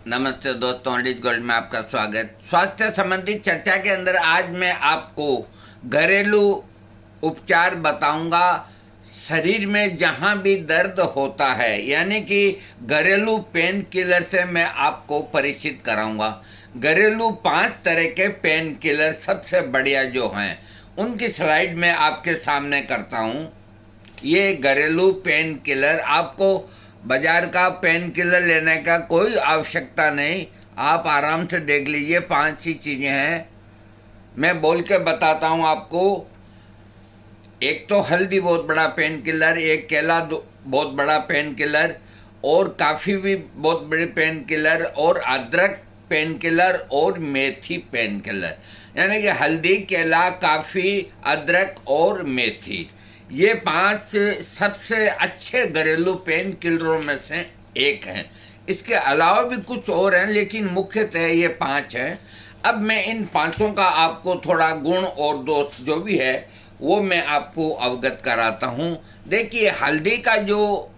नमस्ते दोस्तों, अडिज गोल्ड में आपका स्वागत। स्वास्थ्य संबंधी चर्चा के अंदर आज मैं आपको घरेलू उपचार बताऊंगा। शरीर में जहां भी दर्द होता है, यानी कि घरेलू पेन किलर से मैं आपको परिचित कराऊंगा। घरेलू 5 तरह के पेन किलर सबसे बढ़िया जो हैं, उनकी स्लाइड में आपके सामने करता हूं। ये घरेलू पेन किलर, आपको बाजार का पेन किलर लेने का कोई आवश्यकता नहीं। आप आराम से देख लीजिए, 5 ही चीज़ें हैं, मैं बोल के बताता हूँ आपको। एक तो हल्दी बहुत बड़ा पेन किलर, एक केला बहुत बड़ा पेन किलर, और काफ़ी भी बहुत बड़े पेन किलर, और अदरक पेन किलर, और मेथी पेन किलर। यानी कि हल्दी, केला, काफ़ी, अदरक और मेथी, ये 5 सबसे अच्छे घरेलू पेन किलरों में से एक हैं। इसके अलावा भी कुछ और हैं, लेकिन मुख्यतः ये 5 हैं। अब मैं इन 5 का आपको थोड़ा गुण और दोष जो भी है वो मैं आपको अवगत कराता हूँ। देखिए, हल्दी का जो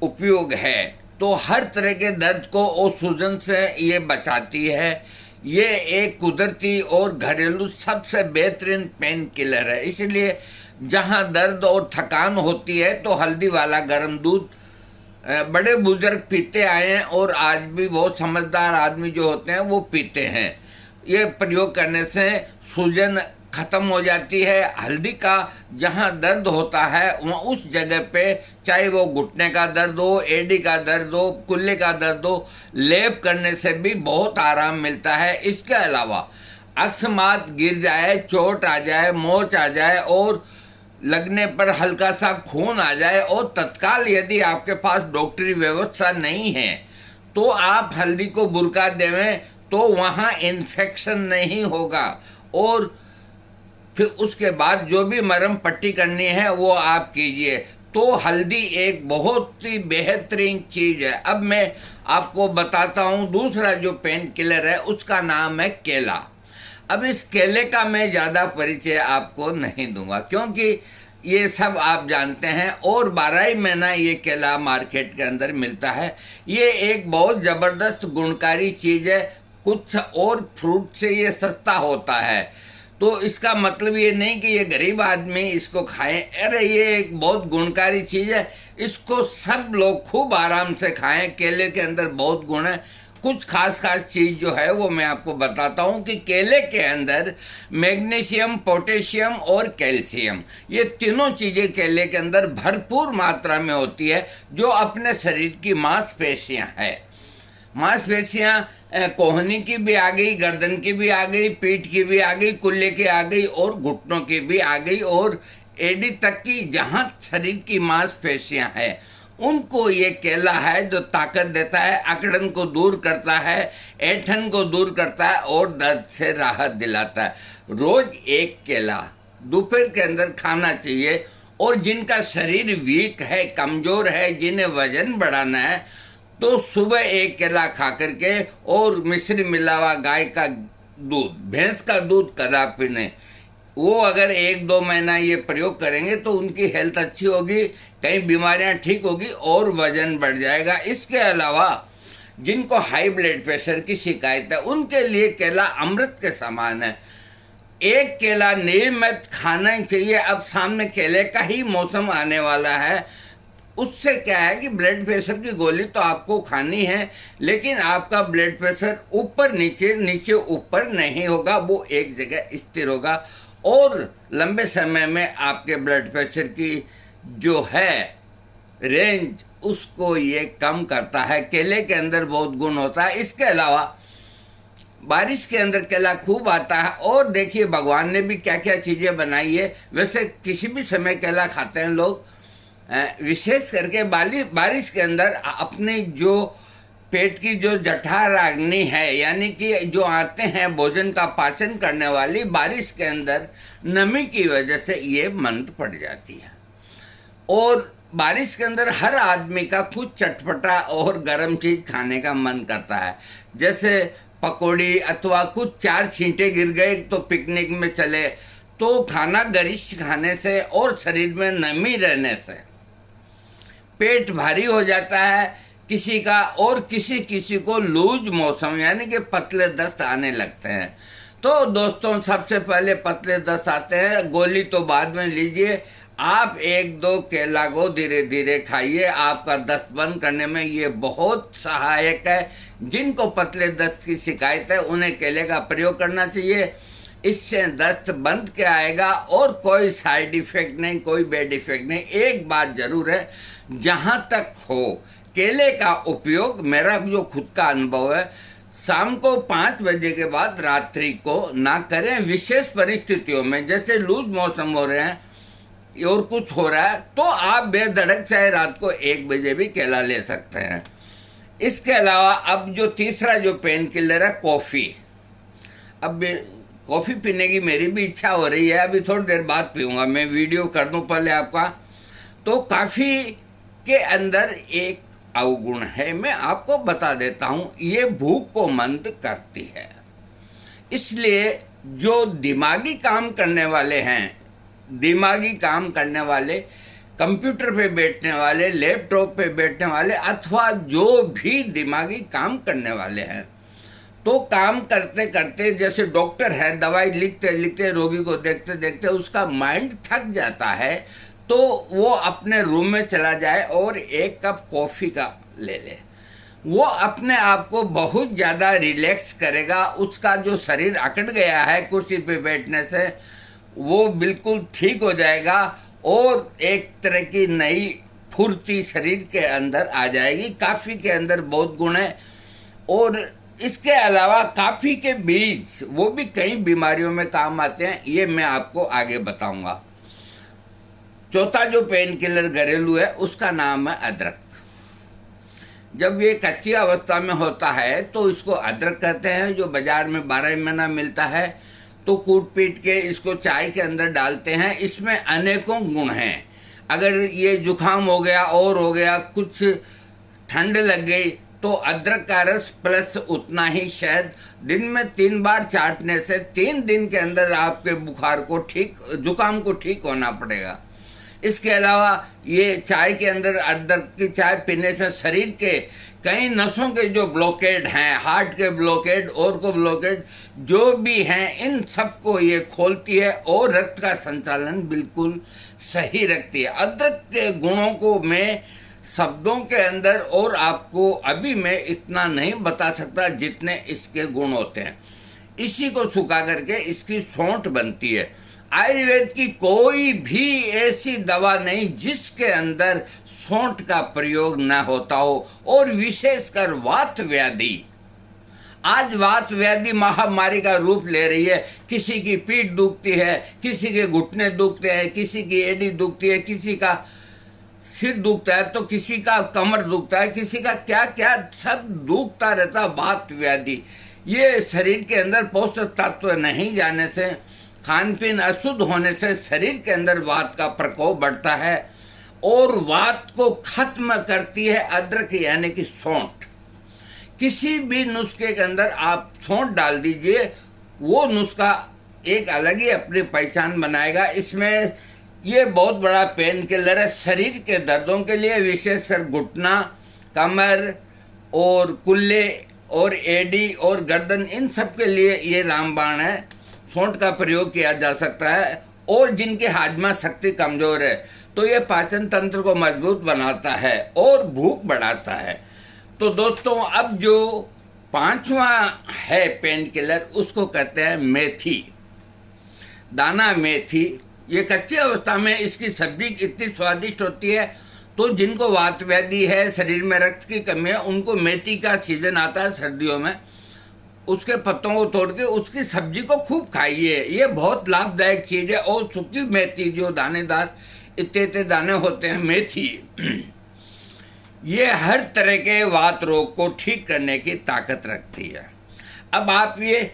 उपयोग है तो हर तरह के दर्द को और सूजन से ये बचाती है। ये एक कुदरती और घरेलू सबसे बेहतरीन पेन किलर है। इसलिए जहाँ दर्द और थकान होती है तो हल्दी वाला गर्म दूध बड़े बुजुर्ग पीते आए हैं, और आज भी बहुत समझदार आदमी जो होते हैं वो पीते हैं। ये प्रयोग करने से सूजन ख़त्म हो जाती है। हल्दी का जहाँ दर्द होता है वहाँ उस जगह पे, चाहे वो घुटने का दर्द हो, एडी का दर्द हो, कुल्ले का दर्द हो, लेप करने से भी बहुत आराम मिलता है। इसके अलावा अकस्मात गिर जाए, चोट आ जाए, मोच आ जाए और लगने पर हल्का सा खून आ जाए, और तत्काल यदि आपके पास डॉक्टरी व्यवस्था नहीं है तो आप हल्दी को बुरका देवें तो वहाँ इन्फेक्शन नहीं होगा, और फिर उसके बाद जो भी मरहम पट्टी करनी है वो आप कीजिए। तो हल्दी एक बहुत ही बेहतरीन चीज़ है। अब मैं आपको बताता हूँ दूसरा जो पेन किलर है, उसका नाम है केला। अब इस केले का मैं ज़्यादा परिचय आपको नहीं दूंगा, क्योंकि ये सब आप जानते हैं, और 12 ही महीना ये केला मार्केट के अंदर मिलता है। ये एक बहुत ज़बरदस्त गुणकारी चीज़ है। कुछ और फ्रूट से ये सस्ता होता है, तो इसका मतलब ये नहीं कि ये गरीब आदमी इसको खाएं। अरे, ये एक बहुत गुणकारी चीज़ है, इसको सब लोग खूब आराम से खाएं। केले के अंदर बहुत गुण है। कुछ खास चीज़ जो है वो मैं आपको बताता हूँ कि केले के अंदर मैग्नीशियम, पोटेशियम और कैल्शियम, ये तीनों चीज़ें केले के अंदर भरपूर मात्रा में होती है, जो अपने शरीर की मांसपेशियाँ हैं। मांसपेशियाँ कोहनी की भी आ गई, गर्दन की भी आ गई, पीठ की भी आ गई, कुल्ले की आ गई, और घुटनों की भी आ गई, और एडी तक की जहाँ शरीर की मांसपेशियाँ हैं उनको ये केला है जो ताकत देता है, अकड़न को दूर करता है, ऐंठन को दूर करता है, और दर्द से राहत दिलाता है। रोज एक केला दोपहर के अंदर खाना चाहिए। और जिनका शरीर वीक है, कमज़ोर है, जिन्हें वजन बढ़ाना है, तो सुबह एक केला खा करके, और मिश्री मिला हुआ गाय का दूध, भैंस का दूध कदा पीने, वो अगर 1-2 महीना ये प्रयोग करेंगे तो उनकी हेल्थ अच्छी होगी, कई बीमारियां ठीक होगी और वजन बढ़ जाएगा। इसके अलावा जिनको हाई ब्लड प्रेशर की शिकायत है उनके लिए केला अमृत के समान है। एक केला नियमित खाना ही चाहिए। अब सामने केले का ही मौसम आने वाला है, उससे क्या है कि ब्लड प्रेशर की गोली तो आपको खानी है, लेकिन आपका ब्लड प्रेशर ऊपर नीचे, नीचे ऊपर नहीं होगा, वो एक जगह स्थिर होगा, और लंबे समय में आपके ब्लड प्रेशर की जो है रेंज, उसको ये कम करता है। केले के अंदर बहुत गुण होता है। इसके अलावा बारिश के अंदर केला खूब आता है, और देखिए भगवान ने भी क्या क्या चीज़ें बनाई है। वैसे किसी भी समय केला खाते हैं लोग, विशेष करके बारिश के अंदर अपनी जो पेट की जो जठराग्नि है, यानी कि जो आते हैं भोजन का पाचन करने वाली, बारिश के अंदर नमी की वजह से ये मंद पड़ जाती है। और बारिश के अंदर हर आदमी का कुछ चटपटा और गर्म चीज़ खाने का मन करता है, जैसे पकौड़ी, अथवा कुछ 4 छींटे गिर गए तो पिकनिक में चले, तो खाना गरिष्ठ खाने से और शरीर में नमी रहने से पेट भारी हो जाता है। किसी का, और किसी किसी को लूज मौसम यानी कि पतले दस्त आने लगते हैं। तो दोस्तों सबसे पहले पतले दस्त आते हैं, गोली तो बाद में लीजिए, आप 1-2 केला को धीरे धीरे खाइए, आपका दस्त बंद करने में ये बहुत सहायक है। जिनको पतले दस्त की शिकायत है उन्हें केले का प्रयोग करना चाहिए, इससे दस्त बंद के आएगा और कोई साइड इफेक्ट नहीं, कोई बैड इफेक्ट नहीं। एक बात जरूर है, जहाँ तक हो केले का उपयोग, मेरा जो खुद का अनुभव है, शाम को 5 बजे के बाद रात्रि को ना करें। विशेष परिस्थितियों में जैसे लूज मौसम हो रहे हैं और कुछ हो रहा है तो आप बेधड़क चाहे रात को 1 बजे भी केला ले सकते हैं। इसके अलावा अब जो तीसरा जो पेन किलर है कॉफ़ी, अब कॉफ़ी पीने की मेरी भी इच्छा हो रही है, अभी थोड़ी देर बाद पीऊँगा, मैं वीडियो कर दूँ पहले आपका। तो कॉफ़ी के अंदर एक अवगुण है, मैं आपको बता देता हूँ, ये भूख को मंद करती है। इसलिए जो दिमागी काम करने वाले हैं, दिमागी काम करने वाले, कंप्यूटर पे बैठने वाले, लैपटॉप पे बैठने वाले, अथवा जो भी दिमागी काम करने वाले हैं, तो काम करते करते जैसे डॉक्टर है दवाई लिखते लिखते रोगी को देखते देखते उसका माइंड थक जाता है, तो वो अपने रूम में चला जाए और 1 कप कॉफ़ी का ले ले, वो अपने आप को बहुत ज़्यादा रिलैक्स करेगा। उसका जो शरीर अकड़ गया है कुर्सी पे बैठने से, वो बिल्कुल ठीक हो जाएगा और एक तरह की नई फुर्ती शरीर के अंदर आ जाएगी। कॉफ़ी के अंदर बहुत गुण है। और इसके अलावा कॉफ़ी के बीज वो भी कई बीमारियों में काम आते हैं, ये मैं आपको आगे बताऊंगा। चौथा जो पेन किलर घरेलू है उसका नाम है अदरक। जब ये कच्ची अवस्था में होता है तो इसको अदरक कहते हैं, जो बाज़ार में 12 महीना मिलता है। तो कूट पीट के इसको चाय के अंदर डालते हैं। इसमें अनेकों गुण हैं। अगर ये जुखाम हो गया और हो गया, कुछ ठंड लग गई, तो अदरक का रस प्लस उतना ही शहद दिन में 3 बार चाटने से 3 दिन के अंदर आपके बुखार को ठीक, जुकाम को ठीक होना पड़ेगा। इसके अलावा ये चाय के अंदर अदरक की चाय पीने से शरीर के कई नसों के जो ब्लॉकेड हैं, हार्ट के ब्लॉकेड और को ब्लॉकेड जो भी हैं, इन सबको ये खोलती है और रक्त का संचालन बिल्कुल सही रखती है। अदरक के गुणों को मैं शब्दों के अंदर और आपको अभी मैं इतना नहीं बता सकता जितने इसके गुण होते हैं। इसी को सुखा करके इसकी सौंठ बनती है। आयुर्वेद की कोई भी ऐसी दवा नहीं जिसके अंदर सौंठ का प्रयोग न होता हो। और विशेषकर वात व्याधि, आज वात व्याधि महामारी का रूप ले रही है। किसी की पीठ दुखती है, किसी के घुटने दुखते हैं, किसी की एड़ी दुखती है, किसी का सिर दुखता है, तो किसी का कमर दुखता है, किसी का क्या क्या सब दुखता रहता। वात व्याधि ये शरीर के अंदर पोषक तत्व नहीं जाने से, खान पीन अशुद्ध होने से शरीर के अंदर वात का प्रकोप बढ़ता है और वात को खत्म करती है अदरक यानी कि सौंठ। किसी भी नुस्खे के अंदर आप सौंठ डाल दीजिए, वो नुस्खा एक अलग ही अपनी पहचान बनाएगा। इसमें ये बहुत बड़ा पेन किलर है शरीर के दर्दों के लिए, विशेषकर घुटना, कमर और कुल्ले और एडी और गर्दन, इन सब के लिए ये रामबाण है। सौंठ का प्रयोग किया जा सकता है। और जिनकी हाजमा शक्ति कमज़ोर है तो ये पाचन तंत्र को मजबूत बनाता है और भूख बढ़ाता है। तो दोस्तों अब जो 5वां है पेन किलर उसको कहते हैं मेथी, दाना मेथी। ये कच्ची अवस्था में इसकी सब्जी इतनी स्वादिष्ट होती है, तो जिनको वात व्याधि है, शरीर में रक्त की कमी है, उनको मेथी का सीजन आता है सर्दियों में, उसके पत्तों को तोड़ के उसकी सब्जी को खूब खाइए। ये बहुत लाभदायक चीज़ है। और सूखी मेथी जो दानेदार इतने दाने होते हैं मेथी, ये हर तरह के वात रोग को ठीक करने की ताकत रखती है। अब आप ये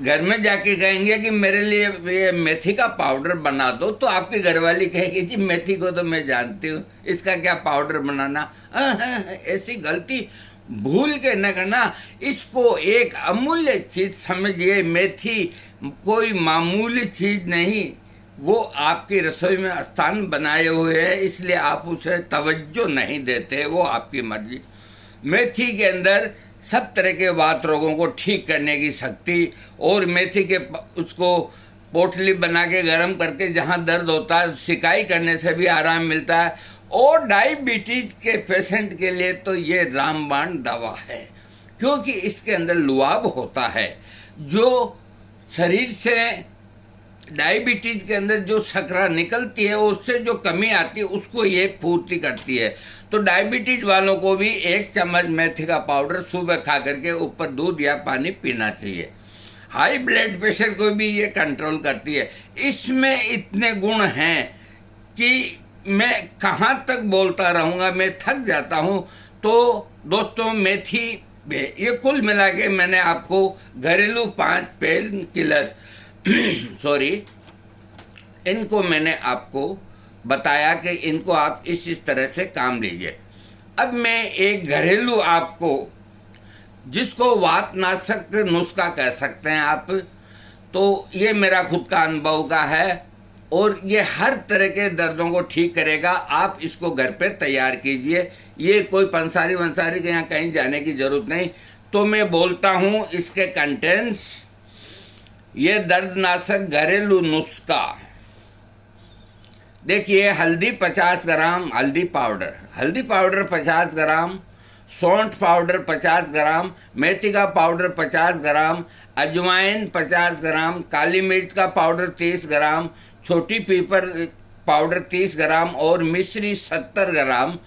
घर में जाके कहेंगे कि मेरे लिए ये मेथी का पाउडर बना दो, तो आपकी घरवाली कहेगी जी मेथी को तो मैं जानती हूँ, इसका क्या पाउडर बनाना। ऐसी गलती भूल के न करना। इसको एक अमूल्य चीज़ समझिए। मेथी कोई मामूली चीज़ नहीं, वो आपकी रसोई में स्थान बनाए हुए है, इसलिए आप उसे तवज्जो नहीं देते, वो आपकी मर्जी। मेथी के अंदर सब तरह के वात रोगों को ठीक करने की शक्ति, और मेथी के उसको पोटली बना के गर्म करके जहाँ दर्द होता है सिकाई करने से भी आराम मिलता है। और डायबिटीज के पेशेंट के लिए तो ये रामबाण दवा है, क्योंकि इसके अंदर लुआब होता है जो शरीर से डायबिटीज के अंदर जो शर्करा निकलती है उससे जो कमी आती है उसको ये पूर्ति करती है। तो डायबिटीज वालों को भी 1 चम्मच मेथी का पाउडर सुबह खा करके ऊपर दूध या पानी पीना चाहिए। हाई ब्लड प्रेशर को भी ये कंट्रोल करती है। इसमें इतने गुण हैं कि मैं कहाँ तक बोलता रहूँगा, मैं थक जाता हूँ। तो दोस्तों मेथी ये कुल मिला के मैंने आपको घरेलू 5 पेन किलर सॉरी इनको मैंने आपको बताया कि इनको आप इस तरह से काम लीजिए। अब मैं एक घरेलू आपको, जिसको वातनाशक नुस्खा कह सकते हैं आप, तो ये मेरा खुद का अनुभव का है और ये हर तरह के दर्दों को ठीक करेगा। आप इसको घर पे तैयार कीजिए, ये कोई पंसारी वंसारी के यहाँ कहीं जाने की ज़रूरत नहीं। तो मैं बोलता हूँ इसके कंटेंट्स। ये दर्दनाशक घरेलू नुस्खा देखिए, हल्दी 50 ग्राम, हल्दी पाउडर 50 ग्राम, सौंठ पाउडर 50 ग्राम, मेथी का पाउडर 50 ग्राम, अजवाइन 50 ग्राम, काली मिर्च का पाउडर 30 ग्राम, छोटी पीपर पाउडर 30 ग्राम और मिश्री 70 ग्राम,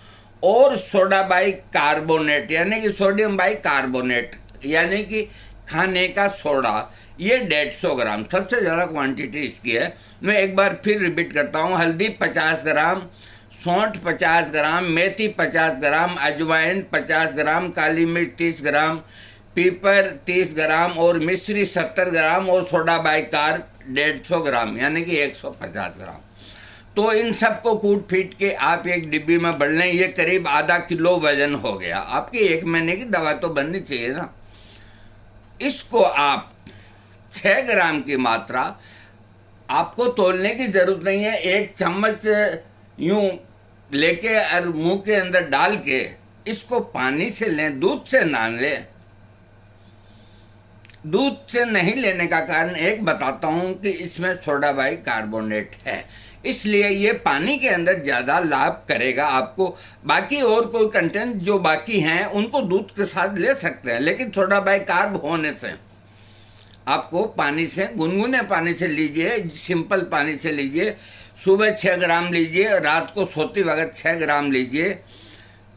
और सोडा बाई कार्बोनेट यानी कि सोडियम बाई कार्बोनेट यानी कि खाने का सोडा, ये 150 ग्राम। सबसे ज़्यादा क्वांटिटी इसकी है। मैं एक बार फिर रिपीट करता हूँ। हल्दी 50 ग्राम, सौंठ 50 ग्राम, मेथी 50 ग्राम, अजवाइन 50 ग्राम, काली मिर्च 30 ग्राम, पीपर 30 ग्राम और मिश्री 70 ग्राम और सोडा बाइकार 150 ग्राम यानी कि 150 ग्राम। तो इन सबको कूट फीट के आप एक डिब्बी में भर लें। ये करीब आधा किलो वजन हो गया। आपकी 1 महीने की दवा तो बननी चाहिए ना। इसको आप 6 ग्राम की मात्रा, आपको तोलने की ज़रूरत नहीं है। 1 चम्मच यूँ लेके और मुंह के अंदर डाल के इसको पानी से लें, दूध से ना लें। दूध से नहीं लेने का कारण एक बताता हूँ कि इसमें सोडा बाई कार्बोनेट है, इसलिए ये पानी के अंदर ज़्यादा लाभ करेगा आपको। बाकी और कोई कंटेंट जो बाकी हैं उनको दूध के साथ ले सकते हैं, लेकिन सोडा बाई कार्ब होने से आपको पानी से, गुनगुने पानी से लीजिए, सिंपल पानी से लीजिए। सुबह 6 ग्राम लीजिए, रात को सोते वक्त 6 ग्राम लीजिए।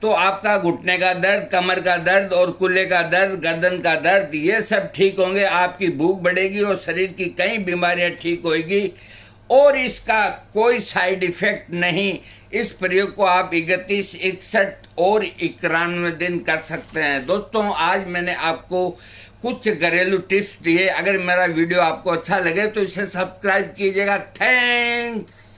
तो आपका घुटने का दर्द, कमर का दर्द और कुल्ले का दर्द, गर्दन का दर्द, ये सब ठीक होंगे। आपकी भूख बढ़ेगी और शरीर की कई बीमारियां ठीक होगी। और इसका कोई साइड इफेक्ट नहीं। इस प्रयोग को आप 31, 61 और 91 दिन कर सकते हैं। दोस्तों, आज मैंने आपको कुछ घरेलू टिप्स दिए। अगर मेरा वीडियो आपको अच्छा लगे तो इसे सब्सक्राइब कीजिएगा। थैंक्स।